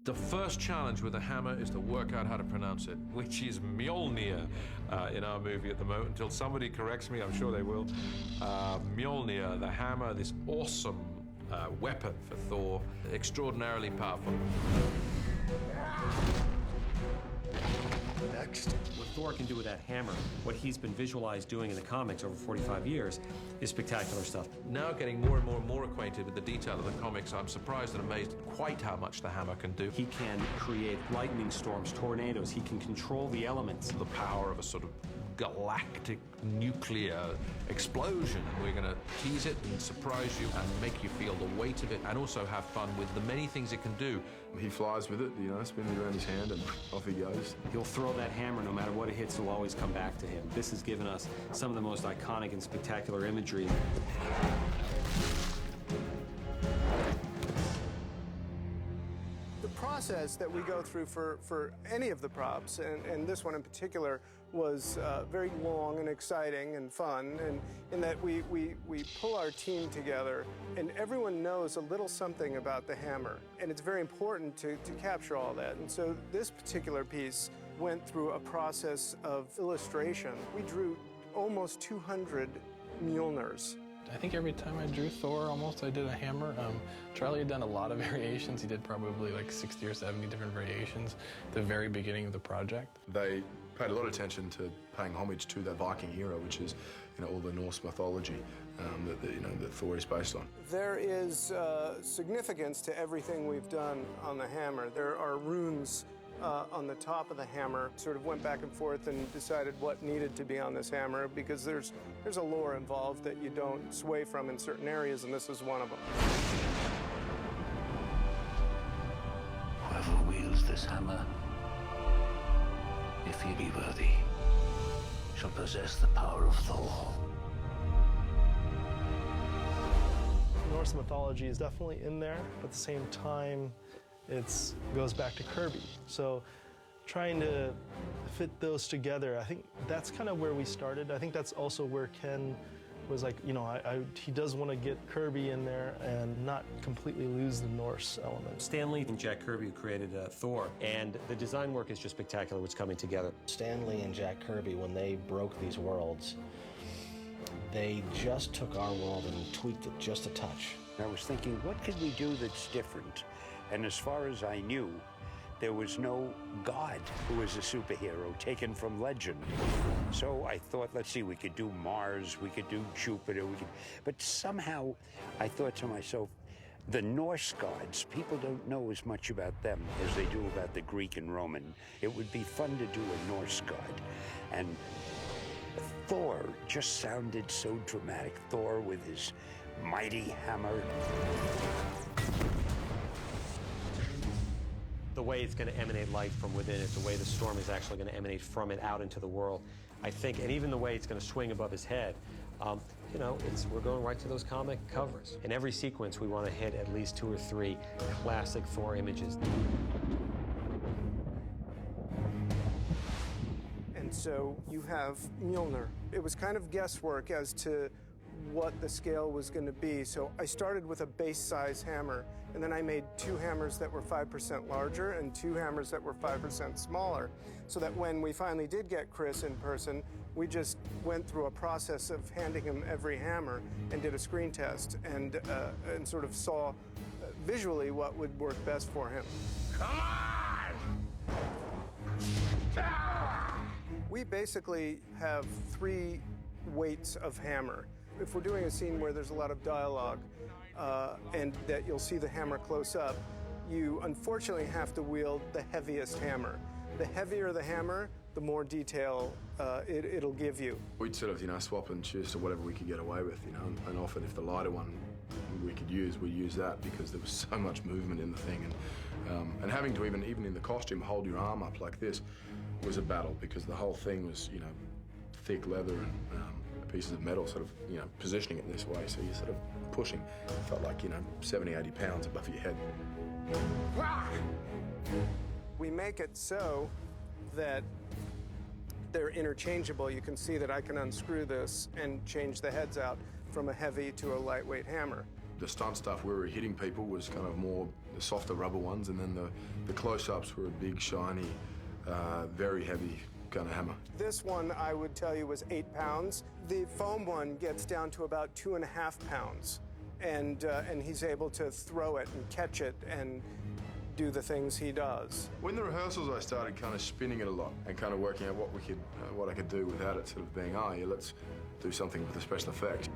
The first challenge with a hammer is to work out how to pronounce it, which is Mjolnir in our movie at the moment. Until somebody corrects me, I'm sure they will. Mjolnir, the hammer, this awesome weapon for Thor, extraordinarily powerful. Next. What Thor can do with that hammer, what he's been visualized doing in the comics over 45 years, is spectacular stuff. Now getting more and more and more acquainted with the detail of the comics, I'm surprised and amazed at quite how much the hammer can do. He can create lightning storms, tornadoes. He can control the elements. The power of a sort of galactic nuclear explosion. We're going to tease it and surprise you and make you feel the weight of it, and also have fun with the many things it can do. He flies with it, you know, spins it around his hand and off he goes. He'll throw that hammer, no matter what it hits, it'll always come back to him. This has given us some of the most iconic and spectacular imagery. The process that we go through for any of the props, and this one in particular, was very long and exciting and fun, and in that we pull our team together, and everyone knows a little something about the hammer, and it's very important to capture all that. And so this particular piece went through a process of illustration. We drew almost 200 Mjolnirs. I think every time I drew Thor, almost, I did a hammer. Charlie had done a lot of variations. He did probably like 60 or 70 different variations at the very beginning of the project. They paid a lot of attention to paying homage to the Viking era, which is, you know, all the Norse mythology that Thor is based on. There is significance to everything we've done on the hammer. There are runes on the top of the hammer. Sort of went back and forth and decided what needed to be on this hammer, because there's a lore involved that you don't sway from in certain areas, and this is one of them. Whoever wields this hammer, if he be worthy, shall possess the power of Thor. Norse mythology is definitely in there, but at the same time, it goes back to Kirby. So trying to fit those together, I think that's kind of where we started. I think that's also where Ken was like, you know, he does want to get Kirby in there and not completely lose the Norse element. Stan Lee and Jack Kirby created Thor, and the design work is just spectacular, what's coming together. Stan Lee and Jack Kirby, when they broke these worlds, they just took our world and tweaked it just a touch. I was thinking, what could we do that's different? And as far as I knew, there was no god who was a superhero taken from legend. So I thought, let's see, we could do Mars, we could do Jupiter, but somehow I thought to myself, the Norse gods, people don't know as much about them as they do about the Greek and Roman. It would be fun to do a Norse god. And Thor just sounded so dramatic. Thor with his mighty hammer. The way it's going to emanate light from within it, the way the storm is actually going to emanate from it out into the world, I think, and even the way it's going to swing above his head, you know, we're going right to those comic covers. In every sequence, we want to hit at least 2 or 3 classic Thor images. And so you have Mjolnir. It was kind of guesswork as to what the scale was going to be. So I started with a base size hammer, and then I made 2 hammers that were 5% larger and 2 hammers that were 5% smaller, so that when we finally did get Chris in person, we just went through a process of handing him every hammer and did a screen test and sort of saw visually what would work best for him. Come on! We basically have 3 weights of hammer. If we're doing a scene where there's a lot of dialogue and that you'll see the hammer close up, you unfortunately have to wield the heaviest hammer. The heavier the hammer, the more detail it'll give you. We'd sort of, you know, swap and choose to whatever we could get away with, you know, and often if the lighter one we could use, we'd use that because there was so much movement in the thing. And having to even in the costume hold your arm up like this was a battle, because the whole thing was, you know, thick leather and pieces of metal, sort of, you know, positioning it this way, so you're sort of pushing. It felt like, you know, 70, 80 pounds above your head. We make it so that they're interchangeable. You can see that I can unscrew this and change the heads out from a heavy to a lightweight hammer. the stunt stuff where we were hitting people was kind of more the softer rubber ones, and then the close-ups were a big, shiny, very heavy kind of hammer. This one, I would tell you, was 8 pounds. The foam one gets down to about 2.5 pounds, and he's able to throw it and catch it and do the things he does. When the rehearsals, I started kind of spinning it a lot and kind of working out what I could do without it sort of being, oh yeah, let's do something with the special effects.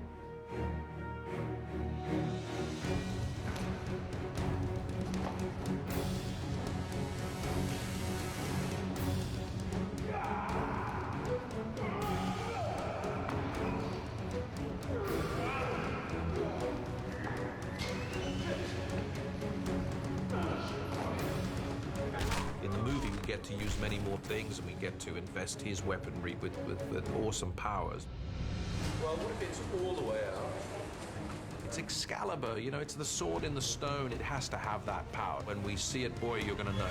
Get to use many more things, and we get to invest his weaponry with awesome powers. Well, what if it's all the way out? It's Excalibur, you know, it's the sword in the stone. It has to have that power. When we see it, boy, you're going to know.